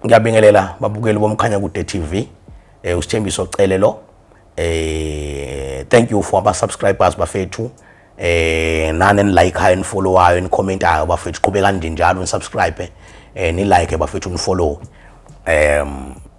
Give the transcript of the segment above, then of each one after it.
Ngiyabingelela babukeli bomkhanya kude TV. Usithembiso Celelo. Thank you for our subscribers bafethu. Nani like and follow and comment bafethu. Qhubeka njalo subscribe ni like bafethu ni follow.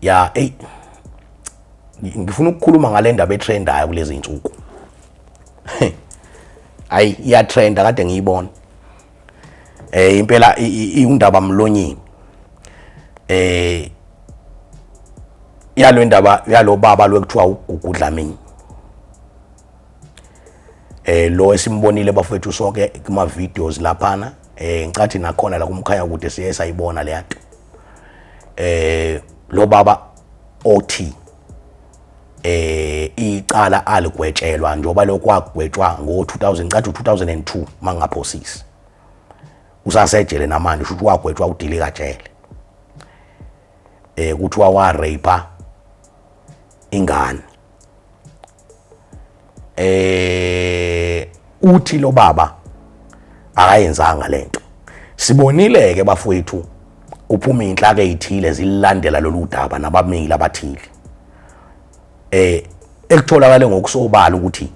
Yeah, ngifuna ukukhuluma ngale ndaba etrendayo kulezi insuku. Hayi iya trend akade ngiyibona. Impela undaba mlonyeni. Yalo ndaba yalo baba lokuthiwa uGugu Dlamini. Lo esimbonile bafethu sonke kuma videos laphana. Ngicathi nakhona la kumkhanya kude siyayibona le nto. Lo baba othi icala aligwetshelwa njoba lokwagwetshwa ngo 2002 mangaphosisi. Usasejele namanje usho ukuthi wagwetshwa udili kajele. Kuthiwa wa rape ingane. Uthi lo baba akayenzanga lento. Sibonile ke bafowethu uphuma inhlaka ezithile zilandela lolu daba nabameli abathile. Ekutholakala ngokusobala ukuthi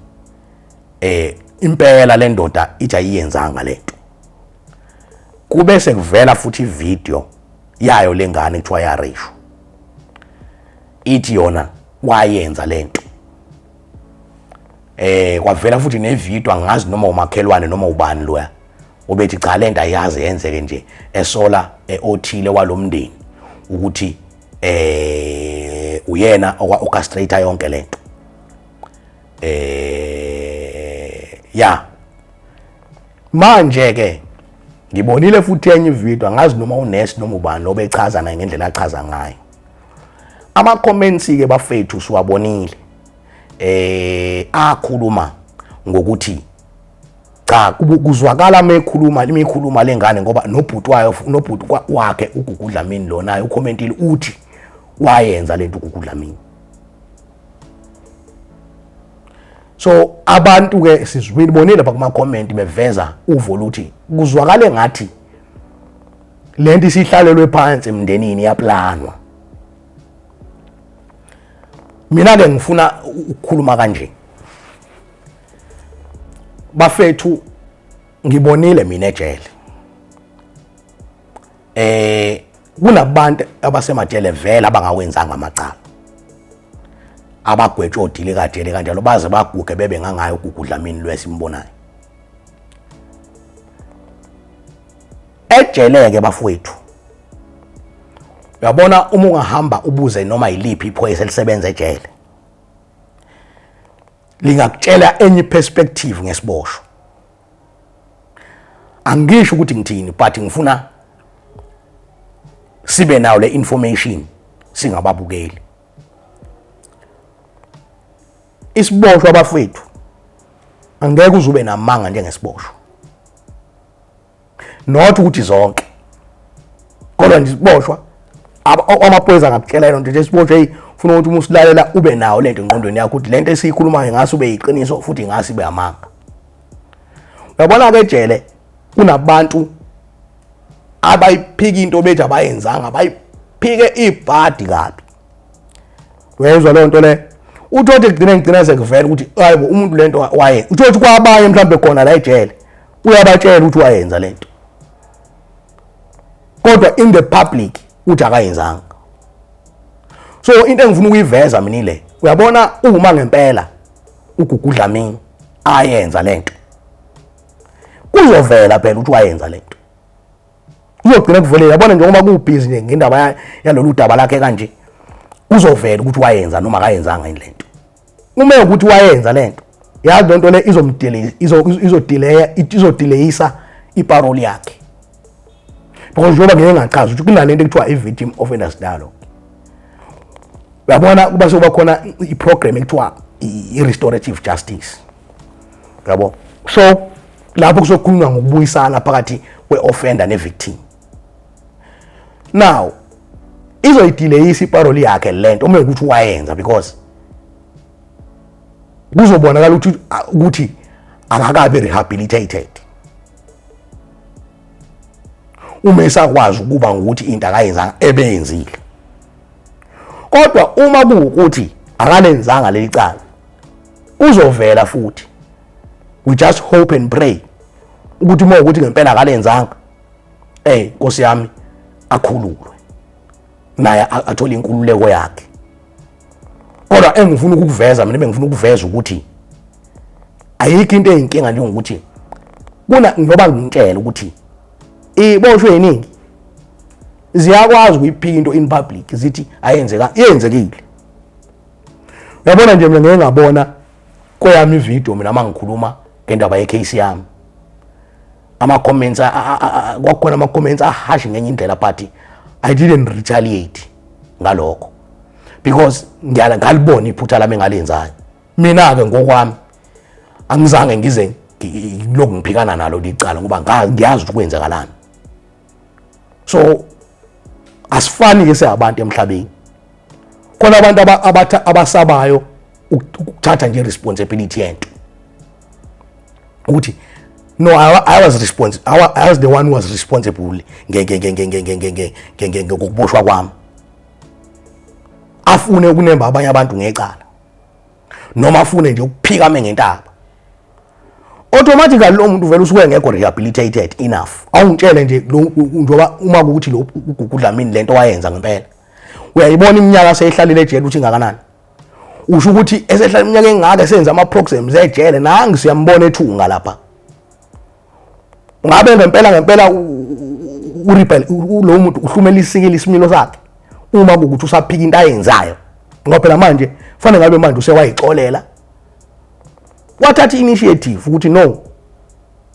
impela le ndoda ithi ayiyenzanga lento. Kube sekuvela futhi video yayo lengane ekuthiwa yareshu. Ithi yona wayenza lento. Kwavela futhi nevideo angazi noma umakhelwane noma ubani loya. Obethi cha lento ayazi yenzeke nje esola othile walomndeni ukuthi uyena orchestrator yonke lento. Ya manje ke ngibonile futhi enye video angazi noma unesi noma ubani obechaza na ngendlela achaza ngayo. Ama comments ke bafethu siwabonile. Akhuluma ngokuthi cha kuzwakala mekhuluma imikhuluma lengane ngoba nobhuti wakhe uGugu Dlamini lona ucommentile uthi wayenza lento uGugu Dlamini. So abantu ke sizibonile lapha kuma comment beveza uvoluthi kuzwakale ngathi lento isihlalelwe phansi emndenini yaplanwa. Mina ke ngifuna ukukhuluma kanje. Bafethu ngibonile mina ejele. Kunabantu abasemajele vele abangawenzanga amacala. Abagwetshwa odile kajele kanjalo baze baguge bebe ngangayo uGugu Dlamini lwesimbonayo. Ejele ke bafowethu. Uyabona uma ungahamba ubuze noma iliphi iphoyisa elisebenza ejele. Lingakutshela enye perspective ngesiboshwa. Angisho ukuthi ngithini but ngifuna sibe nayo le information singababukeli. Isiboshwa bafethu angeke uzube namanga njengesiboshwa. Not ukuthi zonke. Kodwa nje isiboshwa amaphoyisa angakutshela lento nje isiboshwa ufuna ukuthi umusilalela ube nawo lento engqondweni yakho ukuthi lento esiyikhulumayo ngase ube yiqiniso futhi ngase ibe amanga. Uyabona ke ejele kunabantu abayiphika into bethi abayenzanga abayiphike ibhadi kabi. Uyezwa le nto le uthothi kugcina sekuvela ukuthi hayibo umuntu lento waye uthothi kwabanye mhlambe khona la ejele uyabatshela ukuthi wayenza lento. Kodwa in the public uthi akayenzanga. So into engifuna ukuyiveza mina ile uyabona uma ngempela uGugu Dlamini ayenza lento. Kuzovela phela ukuthi wayenza lento. Uzogcina kuvelela yabona njengoba kubhizi ngendaba yalolu daba lakhe kanje. Uzovela ukuthi wayenza noma akayenzanga lento. Uma ukuthi wayenza lento yazi lento le izodeleyisa iparole yakhe. Because njengoba ngeke ngachaza ukuthi kunalento ekuthiwa i-victim offenders dialogue. Uyabona kuba soba khona iprogram ekuthiwa i-restorative justice. Yabo. So lapho kuzokhulunywa ngokubuyisana phakathi kwe-offender ne-victim. Now izoyideleyisa iparole yakhe lento uma ukuthi wayenza because kuzobonakala ukuthi akakabe rehabilitated. uma esakwazi ukuba ngokuthi into akayenzanga ebeyenzile. Kodwa uma kuwukuthi akalenzanga leli cala uzovela futhi. We just hope and pray ukuthi uma ukuthi ngempela akalenzanga Nkosi yami akhululwe naye athola inkululeko yakhe. Kodwa engifuna ukuveza mina bengifuna ukuveza ukuthi ayikho into eyinkinga njengokuthi ngoba ngintshela ukuthi iboshwe yiningi ziyakwazi ukuyiphika into in public zithi yenzekile. Uyabona nje mina ngeke ngabona kweyami ivideo mina mangikhuluma ngendaba yecase yami ama-comments kwakhona ama-comments ahash ngenye indlela but I didn't retaliate ngalokho because ngalibona iphutha lami engalenzayo. Mina-ke ngokwami angizange ngize lokhu ngiphikana nalo licala ngoba ngiyazi ukuthi kwenzakalani. So asifani-ke seyabantu emhlabeni. Khona abantu abasabayo ukuthatha nje responsibility yento ukuthi no, I was the one who was responsible ngokuboshwa kwami. Afune ukunemba abanye abantu ngecala noma afune nje ukuphikame ngentaba, automatically lo muntu vele usuke ngekho rehabilitated enough. Awungitshele nje njoba uma ukuthi lo uGudlamini lento wayenza ngempela uyayibona iminyaka seyihlalile ejele ukuthi ingakanani. Usho ukuthi esehlala iminyaka engaka senza ama-programs ejele nangi siyambona ethunga lapha. Ngabe ngempela urebel lo muntu uhlumela isikile isimilo sakhe uma ukuthi usaphika into ayenzayo ngoba phela manje fanele ngabe manje usewayixolela wathatha initiative ukuthi no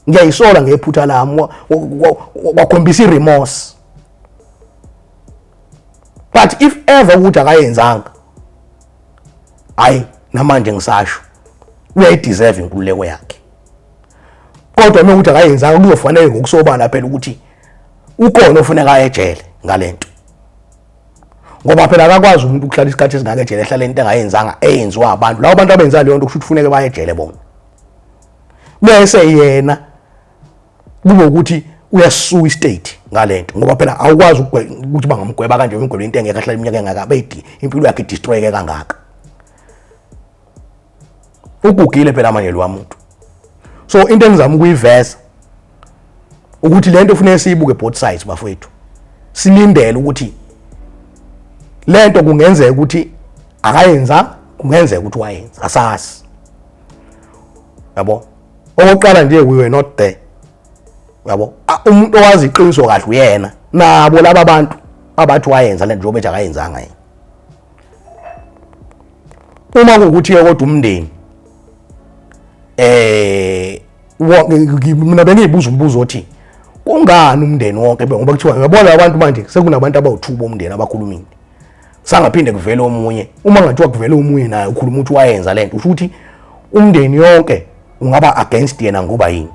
ngiyayisola ngephutha lami wakhombisa iremorse. But if ever ukuthi akayenzanga namanje ngisasho uyayideserve inkululeko yakhe. Kodwa uma ukuthi akayenzanga kuzofanele ngokusobala phela ukuthi ukhona ofuneka ayejele ngalento. Ngoba phela akakwazi umuntu ukuhlala isikhathi esingaka ejele ehlala into engayenzanga eyenziwa abantu. Labo bantu abenza leyo nto kusho ukuthi kufuneka bayejele bona. Bese yena kube ukuthi uyasisuka istate ngalento ngoba phela awukwazi ukuthi bangamgweba kanje umgwebo into engeke ahlala iminyaka engaka beyithi impilo yakhe destroyeke kangaka. Ugugile phela manje lo muntu. So into engizama ukuyiveza ukuthi lento kufanele siyibuke both sides bafowethu. Silindele ukuthi lento kungenzeka ukuthi akayenza, kungenzeka ukuthi wayenza, asazi. Yabo? Okokuqala nje we were not there. Yabo? Umuntu owazi iqiniso kahle uyena. Nabo laba abantu abathi wayenza lento njengoba akayenzanga yena. Uma kukuthi kodwa umndeni mina bengiyibuza umbuzo othi kungani umndeni wonke ngoba kuthiwa ngiyabona abantu manje sekunabantu abawu2 bomndeni abakhulumini. Sangaphinde kuvele omunye. Uma ngathiwa kuvele omunye naye ukhuluma ukuthi wayenza lento usho ukuthi umndeni yonke ungaba against yena ngoba yini.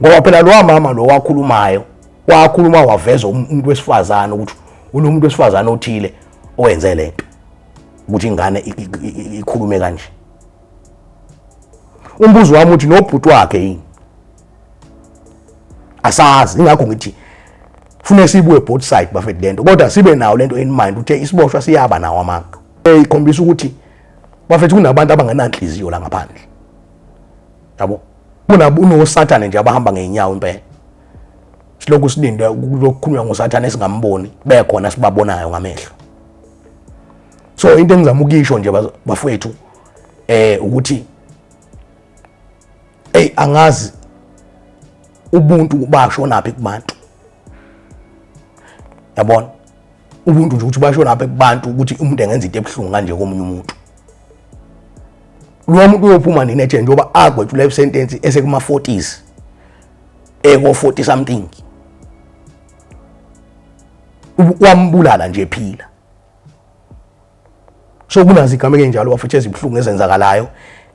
Ngoba phela lo mama lo wakhulumayo wakhuluma waveza umuntu wesifazana ukuthi ulo muntu wesifazana othile owenze lento ukuthi ingane ikhulume kanje. Umbuzo wami uthi nobhuti wakhe yini asazi. Ingakho ngithi kufanele sibuye both side bafethu lento kodwa sibe nawo lento in mind ukuthi isiboshwa siyaba nawo amanga. Ikhombisa ukuthi bafethu kunabantu abangenanhliziyo la ngaphandle. Yabo? Unosathane nje abahamba ngeenyawo impela. Silokhu silinde ukukhulunywa ngosathane esingamboni bekhona sibabonayo ngamehlo. So into engizama ukuyisho nje bafethu ukuthi angazi ubuntu bashonaphi kubantu. Yabona? Ubuntu nje ukuthi bashonaphi kubantu ukuthi umuntu engenza into ebuhlungu kanje komunye umuntu. Lo muntu uyophuma nini eje njengoba agwethu life sentence esekuma 40s. Eko 40 something. Wambulala nje ephila. So kunazi igama kenjalo bafethu ezibhlungu ezenzakalayo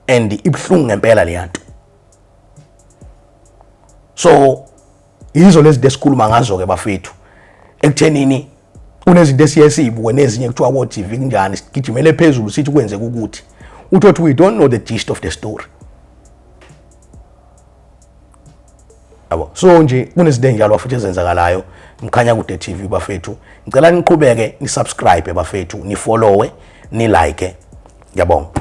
and ibhlungu ngempela leyanto. So yizo lezi desikhuluma ngazo ke bafethu ekuthenini kunezinto esiyesibuke nezinye kuthiwa ko TV kunjani sigijimele phezulu sithi kwenzeka ukuthi uthi we don't know the gist of the story. yabo. So nje kunezinto enjalo futhi ezenzakalayo Mkhanya Kude TV bafethu. Ngicela niqhubeke ni subscribe bafethu, ni follow, ni like. Ngiyabonga.